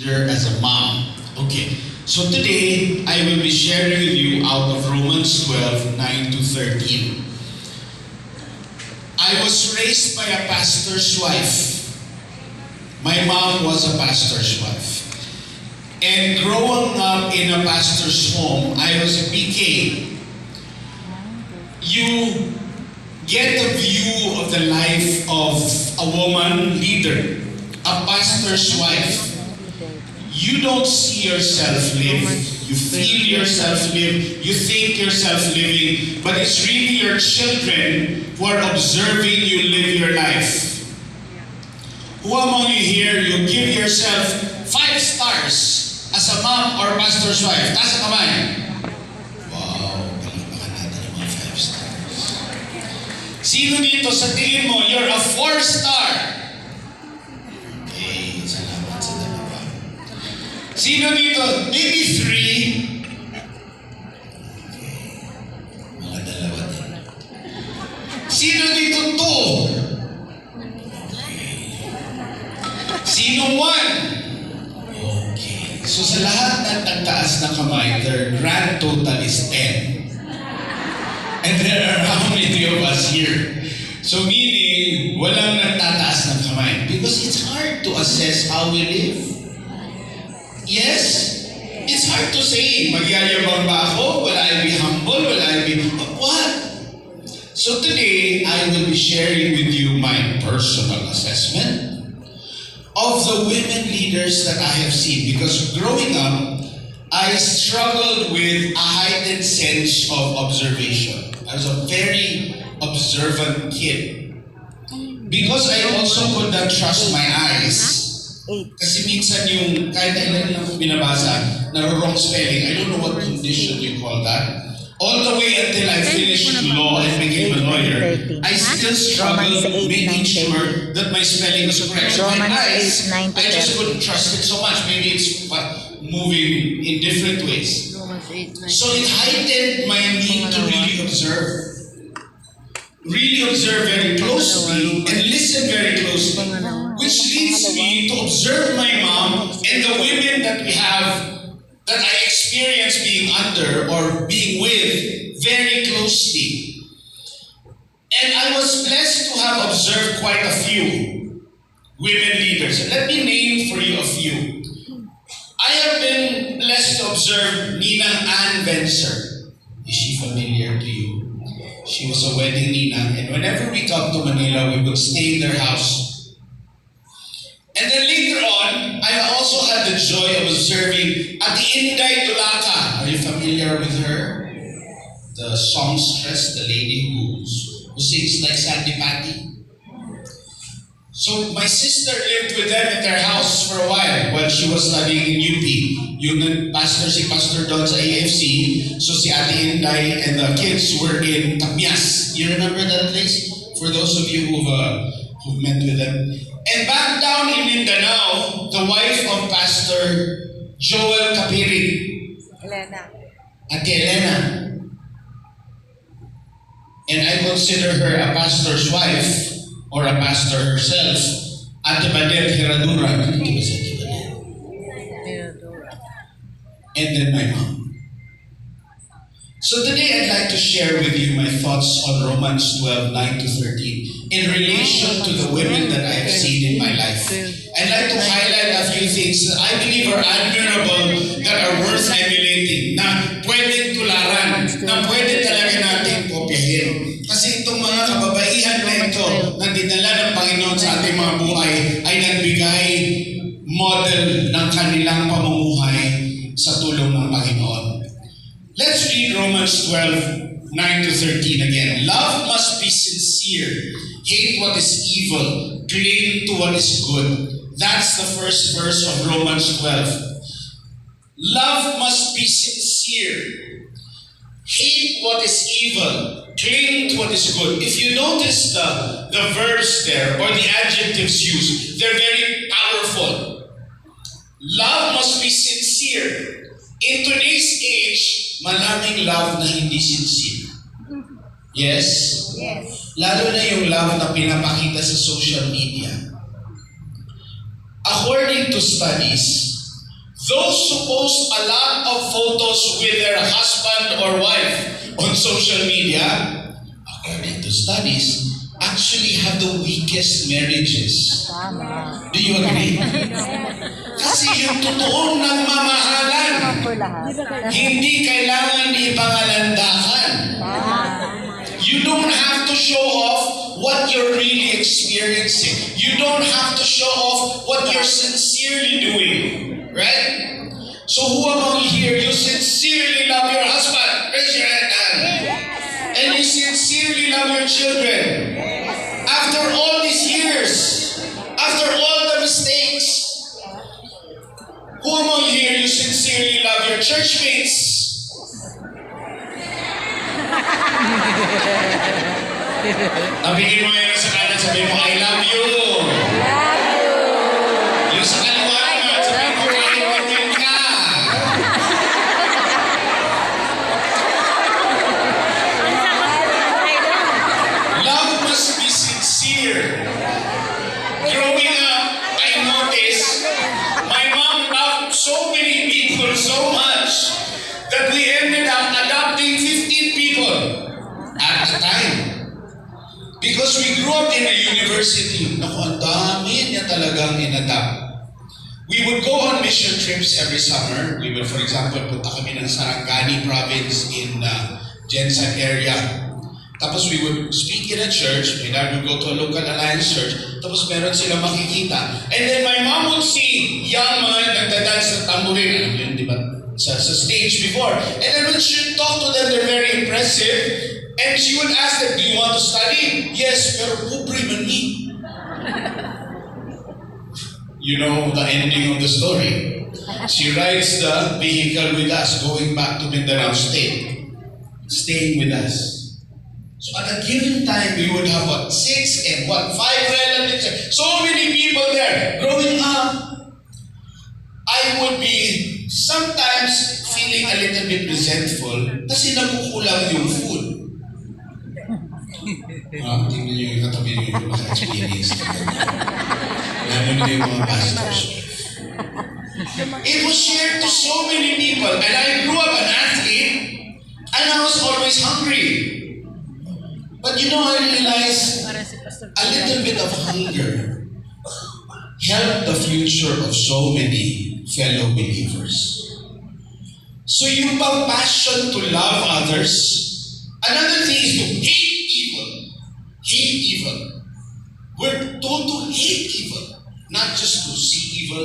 leader, as a mom. Okay, so today I will be sharing with you out of Romans 12, 9 to 13. I was raised by a pastor's wife. My mom was a pastor's wife. And growing up in a pastor's home, I was a PK. You get a view of the life of a woman leader, a pastor's wife. You don't see yourself live. You feel yourself live. You think yourself living. But it's really your children who are observing you live your life. Who among you here, you give yourself 5 stars as a mom or pastor's wife? Taas ang kamay. Wow, palakpakan natin yung mga 5 stars. Sino dito sa tingin mo, you're a 4-star? Okay, salamat sa dalawa. Sino dito, maybe 3? Okay, mga dalawa din. Sino dito 2? Okay. Sino 1? Okay. So sa lahat ng nagtaas na kamay, their grand total is 10. And there are how many of us here? So meaning, walang nagtataas ng kamay. Because it's hard to assess how we live. Yes? It's hard to say, magyayabang ba ako? Will I be humble? Will I be... What? So today, I will be sharing with you my personal assessment of the women leaders that I have seen. Because growing up, I struggled with a heightened sense of observation. I was a very observant kid. Because I also could not trust my eyes. Kasi minsan yung, kahit ilan lang binabasa, wrong spelling, I don't know what condition you call that. All the way until I finished law and became a lawyer, I still struggled making sure that my spelling was correct. So my eyes, I just couldn't trust it so much. Maybe it's moving in different ways. So it heightened my need to really observe. Really observe very closely and listen very closely. Which leads me to observe my mom and the women that we have, that I experience being under or being with very closely. And I was blessed to have observed quite a few women leaders. And let me name for you a few. I have been blessed to observe Ninang Ann Vencer. Is she familiar to you? She was a wedding ninang, and whenever we come to Manila, we would stay in their house. And then later on, I also had the joy of observing Ate Inday Dulaka. Are you familiar with her? The songstress, the lady who sings like Sandy Patty. So my sister lived with them in their house for a while she was studying in UP. Yung si Pastor Don sa AFC. So si Ate Inday and the kids were in Tamias. You remember that place? For those of you who've met with them. And back down in Mindanao, the wife of Pastor Joel Kapiri. Ate Elena. And I consider her a pastor's wife or a pastor herself. Ate Badet Heradura. And then my mom. So today I'd like to share with you my thoughts on Romans 12, 9 to 13 in relation to the women that I have seen in my life. I'd like to highlight a few things that I believe are admirable, that are worth emulating, na pwedeng tularan, na pwede talaga natin kopyahin. Kasi itong mga kababaihan na ito, na dinala ng Panginoon sa ating mga buhay, ay nagbigay model ng kanilang pamumuhay sa tulong ng Panginoon. Let's read Romans 12, 9 to 13 again. Love must be sincere. Hate what is evil. Cling to what is good. That's the first verse of Romans 12. Love must be sincere. Hate what is evil. Cling to what is good. If you notice the verbs there, or the adjectives used, they're very powerful. Love must be sincere. In today's age, maraming love na hindi sincere. Yes? Yes. Lalo na yung love na pinapakita sa social media. According to studies, Those who post a lot of photos with their husband or wife on social media, according to studies, actually have the weakest marriages. Do you agree? Kasi yung totoong nagmamahalan, hindi kailangan ipangalandakan. You don't have to show off what you're really experiencing. You don't have to show off what you're sincerely doing. Right? So who among you here, you sincerely love your husband? Raise your hand. And you sincerely love your children. After all these years, after all the mistakes, who among you here, you sincerely love your churchmates? Nabigyan mo yun sa kanan, sabihin mo, I love you. Yung sa kaliwa naman, sabihin mo, I love you ka. Love must be sincere. Growing up, I noticed my mom loved so many people so much that we ended up adopting 15 people at a time. Because we grew up in a university. Naku, ang dami niya talagang in-adapt. We would go on mission trips every summer. We would, for example, punta kami ng Sarangani province in Jensen area. Tapos we would speak in a church. My dad would go to a local alliance church. Tapos meron silang makikita. And then my mom would see young mga nagdadance ng tambourine. Alam yun, di ba? Sa stage before. And then when she would talk to them, they're very impressive. And she would ask them, do you want to study? Yes, pero pobre man ni. You know the ending of the story. She rides the vehicle with us, going back to Mindanao State, staying with us. So at a given time, we would have 6 and 5 relatives. So many people there. Growing up, I would be sometimes feeling a little bit resentful kasi nakukulang yung food. Tingnan nyo yung katabi nyo yung maka-experience. Lalo na yung mga pastors. It was shared to so many people. And I grew up an athlete, and I was always hungry. But you know, I realized a little bit of hunger helped the future of so many fellow believers. So yung bang passion to love others, another thing is to hate evil. Hate evil. We're told to hate evil, not just to see evil